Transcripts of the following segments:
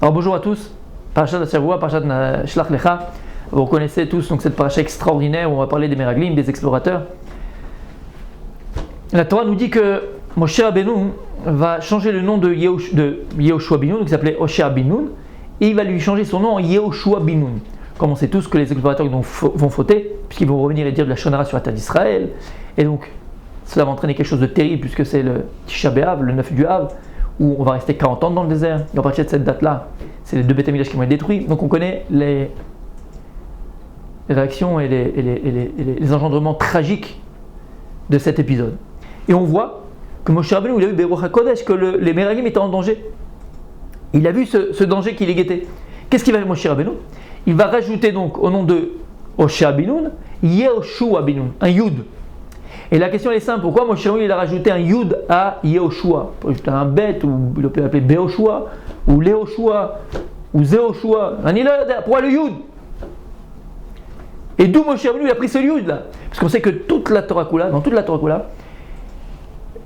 Alors bonjour à tous, Parashat Hashavua, Parashat Shlach Lecha. Vous connaissez tous donc, cette paracha extraordinaire où on va parler des Meraglim, des explorateurs. La Torah nous dit que Moshe Rabbeinu va changer le nom de Yehoshua bin Nun, qui s'appelait Hoshea bin Nun, et il va lui changer son nom en Yehoshua bin Nun. Comme on sait tous que les explorateurs vont fauter, puisqu'ils vont revenir et dire de la Shonara sur la terre d'Israël, et donc cela va entraîner quelque chose de terrible, puisque c'est le Tisha B'Av, le 9 du Av, où on va rester 40 ans dans le désert. Et à partir de cette date-là, c'est les deux Beth Amikdash qui vont être détruits. Donc on connaît les réactions et les engendrements tragiques de cet épisode. Et on voit que Moshe Rabbeinu, il a vu Beruach HaKodesh, que les Meraglim étaient en danger. Il a vu ce danger qui les guettait. Qu'est-ce qu'il va faire Moshe Rabbeinu? Il va rajouter donc au nom de Hoshea bin Nun, Yehoshua bin Nun, un Yud. Et la question est simple, pourquoi Moshe Rabbeinu il a rajouté un Yud à Yehoshua? Pour ajouter un Bet, ou il peut l'appeler Behoshua, ou Lehoshua, ou Zehoshua. Pourquoi le Yud? Et d'où Moshe Rabbeinu il a pris ce Yud là? Parce qu'on sait que toute la Torah Kula, dans toute la Torah Kula,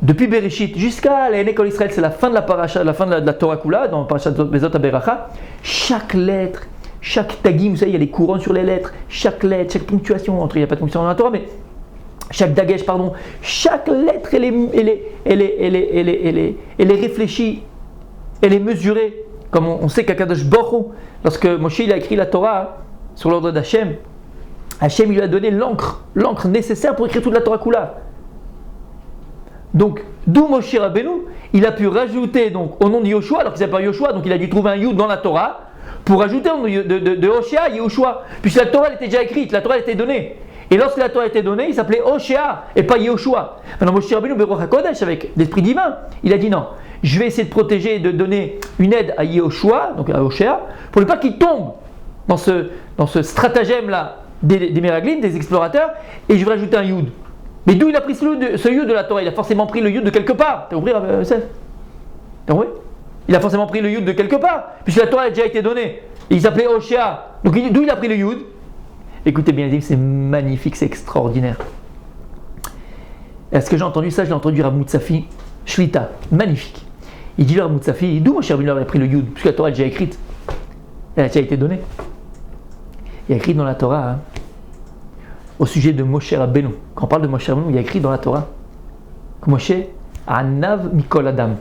depuis Bereshit jusqu'à l'école Israël, c'est la fin de la paracha, la fin de la Torah Kula, dans Parashat Bezot HaBeracha, chaque lettre, chaque tagim, vous savez, il y a les couronnes sur les lettres, chaque lettre, chaque ponctuation, il n'y a pas de ponctuation dans la Torah, mais chaque dagesh, pardon, chaque lettre, elle est réfléchie, elle est mesurée, comme on sait qu'Akadosh Baruch Hu, lorsque Moshe il a écrit la Torah sur l'ordre d'Hachem, Hachem il lui a donné l'encre nécessaire pour écrire toute la Torah Kula. Donc, d'où Moshe Rabbeinu, il a pu rajouter donc au nom de Yoshua, alors qu'il s'appelle Yoshua, donc il a dû trouver un Yud dans la Torah, pour rajouter au nom de Hoshea, Yehoshua, puisque la Torah elle était déjà écrite, la Torah elle était donnée. Et lorsque la Torah a été donnée, il s'appelait Hoshea et pas Yehoshua. Maintenant, Moshe Rabbeinu, Beruach HaKodesh, avec l'esprit divin, il a dit non, je vais essayer de protéger et de donner une aide à Yehoshua, donc à Hoshea, pour ne pas qu'il tombe dans ce stratagème-là des Meraglim, des explorateurs, et je vais rajouter un Yud. Mais d'où il a pris ce Yud de la Torah? Il a forcément pris le Yud de quelque part. T'as compris, Youssef? T'as compris? Il a forcément pris le Yud de quelque part, puisque la Torah a déjà été donnée. Et il s'appelait Hoshea. Donc d'où il a pris le Yud? Écoutez bien, c'est magnifique, c'est extraordinaire. Est-ce que j'ai entendu ça? Je l'ai entendu Rav Moutsafi, Shlita, magnifique. Il dit Rav Moutsafi, d'où Moshe Rabbeinu a pris le Yud? Puisque la Torah est déjà écrite. Elle a déjà été donnée. Il y a écrit dans la Torah, au sujet de Moshe Rabbeinu. Quand on parle de Moshe Rabbeinu, il y a écrit dans la Torah que Moshe Anav Mikol Adam.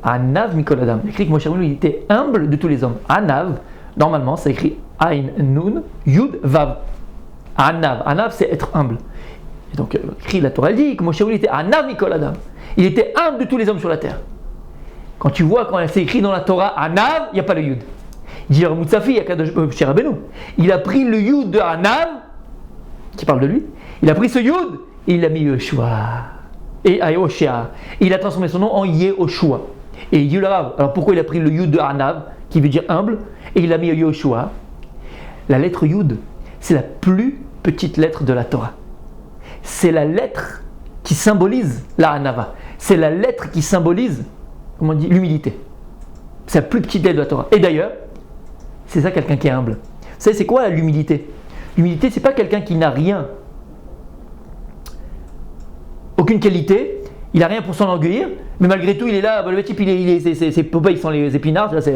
Anav Mikol Adam. Il y a écrit que Moshe Rabbeinu il était humble de tous les hommes. Anav, normalement, c'est écrit Ain Nun Yud Vav. Anav, c'est être humble. Et donc, écrit la Torah, elle dit que Moshe Rabbeinu était Anav Mikol Adam. Il était humble de tous les hommes sur la terre. Quand tu vois, quand c'est écrit dans la Torah Anav, il n'y a pas le Yud. Il dit Moutsafi, il y a Moshe Rabbeinu. Il a pris le Yud de Anav, qui parle de lui, il a pris ce Yud et il a mis Yehoshua et Hoshea. Il a transformé son nom en Yehoshua. Et il dit le Rav, alors pourquoi il a pris le Yud de Anav, qui veut dire humble, et il a mis Yehoshua? La lettre Yud, c'est la plus petite lettre de la Torah. C'est la lettre qui symbolise la Hanava. C'est la lettre qui symbolise, comment on dit, l'humilité. C'est la plus petite lettre de la Torah. Et d'ailleurs, c'est ça quelqu'un qui est humble. Vous savez, c'est quoi l'humilité? L'humilité, c'est pas quelqu'un qui n'a rien, aucune qualité, il n'a rien pour s'enorgueillir, mais malgré tout, il est là, le type, ses Popeye sans les épinards, là, c'est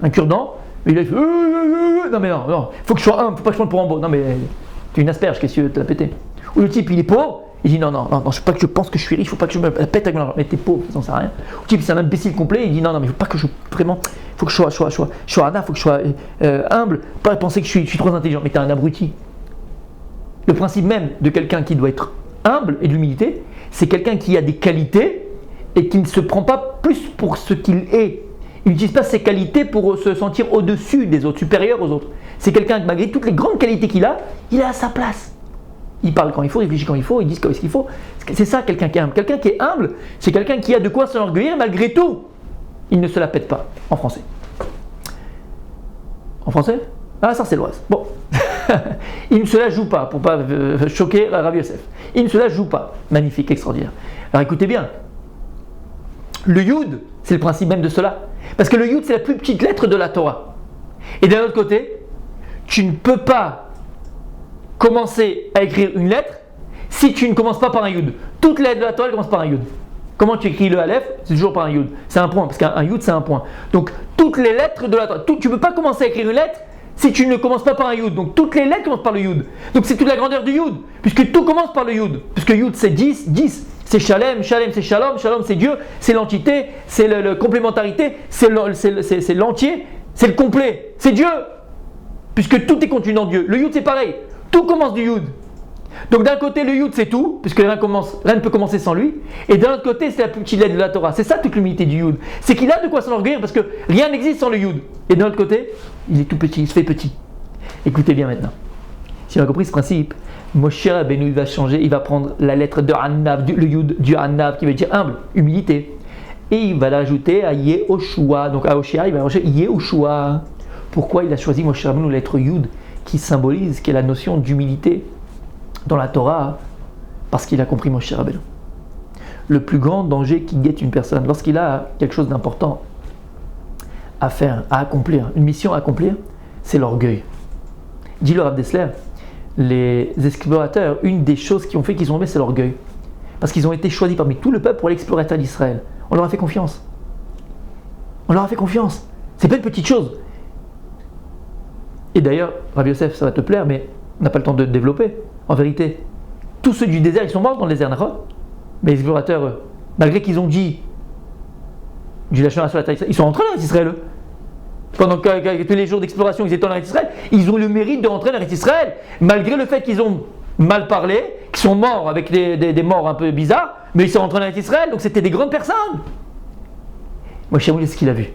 un cure-dent, mais il a fait non, faut que je sois humble, faut pas que je prenne pour un beau, non mais tu es une asperge, qu'est-ce que tu as pété? Ou le type, il est pauvre, il dit non, faut pas que je pense que je suis riche, faut pas que je me la pète avec mon argent, mais t'es pauvre, ça ne sert à rien. Ou le type, c'est un imbécile complet, il dit non, mais faut pas que je vraiment. Faut que je sois hana, faut que je sois humble, pas penser que je suis trop intelligent, mais t'es un abruti. Le principe même de quelqu'un qui doit être humble et de l'humilité, c'est quelqu'un qui a des qualités et qui ne se prend pas plus pour ce qu'il est. Il n'utilise pas ses qualités pour se sentir au-dessus des autres, supérieur aux autres. C'est quelqu'un qui, malgré toutes les grandes qualités qu'il a, il est à sa place. Il parle quand il faut, il réfléchit quand il faut, il dit ce qu'il faut. C'est ça quelqu'un qui est humble. Quelqu'un qui est humble, c'est quelqu'un qui a de quoi s'enorgueillir malgré tout. Il ne se la pète pas, en français. En français? Ah, ça c'est l'Oise. Bon. Il ne se la joue pas, pour ne pas choquer Rav Yosef. Il ne se la joue pas. Magnifique, extraordinaire. Alors écoutez bien. Le Yud, c'est le principe même de cela. Parce que le Yud, c'est la plus petite lettre de la Torah. Et d'un autre côté, tu ne peux pas commencer à écrire une lettre si tu ne commences pas par un Yud. Toute lettre de la Torah, elle commence par un Yud. Comment tu écris le Aleph? C'est toujours par un Yud. C'est un point, parce qu'un Yud, c'est un point. Donc, toutes les lettres de la Torah. Tu ne peux pas commencer à écrire une lettre si tu ne commences pas par un Yud. Donc toutes les lettres commencent par le Yud. Donc c'est toute la grandeur du Yud, puisque tout commence par le Yud. Puisque Yud c'est 10, 10 c'est Shalem, Shalem c'est Shalom, Shalom c'est Dieu, c'est l'entité, c'est la complémentarité, c'est l'entier, c'est le complet, c'est Dieu. Puisque tout est contenu dans Dieu. Le Yud c'est pareil, tout commence du Yud. Donc d'un côté le Yud c'est tout, puisque rien ne peut commencer sans lui, et d'un autre côté c'est la plus petite lettre de la Torah. C'est ça toute l'humilité du Yud. C'est qu'il a de quoi s'enorgueillir parce que rien n'existe sans le Yud. Et d'un autre côté, il est tout petit, il se fait petit. Écoutez bien maintenant. Si on a compris ce principe, Moshe Rabbeinu il va changer, il va prendre la lettre de Hanav, le Yud du Hanav qui veut dire humble, humilité, et il va l'ajouter à Yehoshua. Donc à Oshia, il va rajouter Yehoshua. Pourquoi il a choisi Moshe Rabbeinu la lettre Yud qui symbolise, qui est la notion d'humilité dans la Torah? Parce qu'il a compris Moshe Rabbeinu. Le plus grand danger qui guette une personne lorsqu'il a quelque chose d'important à faire, à accomplir, une mission à accomplir, c'est l'orgueil. Dit le Rav Dessler, les explorateurs, une des choses qui ont fait qu'ils sont tombés, c'est l'orgueil. Parce qu'ils ont été choisis parmi tout le peuple pour l'explorateur d'Israël. On leur a fait confiance. On leur a fait confiance. C'est pas une petite chose. Et d'ailleurs, Rabbi Yosef, ça va te plaire, mais on n'a pas le temps de développer. En vérité, tous ceux du désert, ils sont morts dans le désert, d'accord? Mais les explorateurs, malgré qu'ils ont dit du Lachon sur la terre d'Israël, ils sont rentrés en Israël. Pendant que tous les jours d'exploration, ils étaient en Israël, ils ont le mérite de rentrer en Israël, malgré le fait qu'ils ont mal parlé, qu'ils sont morts avec des morts un peu bizarres, mais ils sont rentrés en Israël, donc c'était des grandes personnes. Moi, Shamoul, ce qu'il a vu.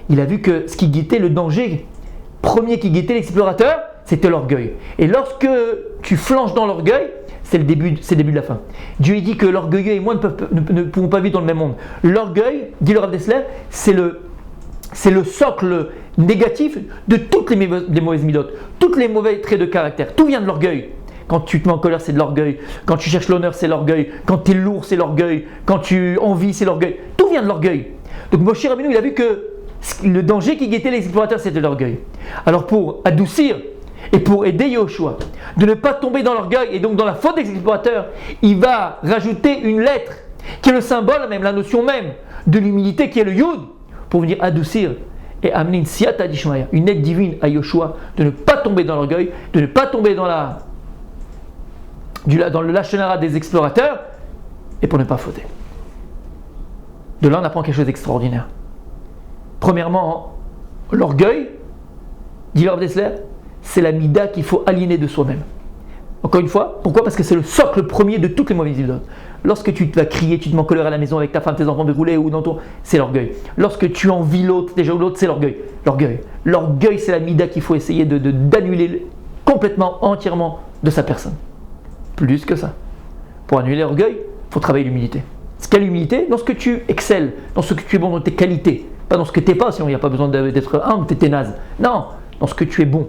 Il a vu que ce qui guettait le danger, premier qui guettait l'explorateur, c'était l'orgueil. Et lorsque tu flanches dans l'orgueil, c'est le début de la fin. Dieu dit que l'orgueilleux et moi ne pouvons pas vivre dans le même monde. L'orgueil, dit le Rav Dessler, c'est le socle négatif de toutes les mauvaises midotes, tous les mauvais traits de caractère. Tout vient de l'orgueil. Quand tu te mets en colère, c'est de l'orgueil. Quand tu cherches l'honneur, c'est l'orgueil. Quand tu es lourd, c'est l'orgueil. Quand tu envies, c'est l'orgueil. Tout vient de l'orgueil. Donc Moshe Rabbeinu, il a vu que le danger qui guettait les explorateurs, c'était l'orgueil. Alors pour adoucir et pour aider Yehoshua de ne pas tomber dans l'orgueil et donc dans la faute des explorateurs, il va rajouter une lettre qui est le symbole même, la notion même de l'humilité qui est le Yud, pour venir adoucir et amener une siyata d'Ishmaïa, une aide divine à Yehoshua de ne pas tomber dans l'orgueil, de ne pas tomber dans le lachonara des explorateurs et pour ne pas fauter. De là, on apprend quelque chose d'extraordinaire. Premièrement, l'orgueil, dit le Rav Dessler, c'est la mida qu'il faut aliéner de soi-même. Encore une fois, pourquoi? Parce que c'est le socle premier de toutes les mauvaises idoles. Lorsque tu vas crier, tu te mets en colère à la maison avec ta femme, tes enfants déroulés ou dans ton... c'est l'orgueil. Lorsque tu envies l'autre, déjà l'autre, c'est l'orgueil. L'orgueil, c'est la mida qu'il faut essayer d'annuler complètement, entièrement de sa personne. Plus que ça. Pour annuler l'orgueil, il faut travailler l'humilité. Ce qu'est l'humilité, dans ce que tu excelles, dans ce que tu es bon dans tes qualités. Pas dans ce que tu n'es pas, sinon il n'y a pas besoin d'être humble, tu es naze. Non, dans ce que tu es bon.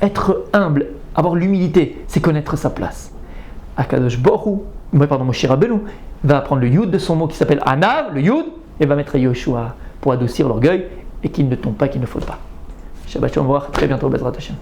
Être humble, avoir l'humilité, c'est connaître sa place. Akadosh Baruch Hu, Moshe Rabbeinu, va prendre le Yud de son mot qui s'appelle Hanav, le Yud, et va mettre Yehoshua pour adoucir l'orgueil et qu'il ne tombe pas, qu'il ne faute pas. Shabbat Shalom, très bientôt, Bezrat Hashem.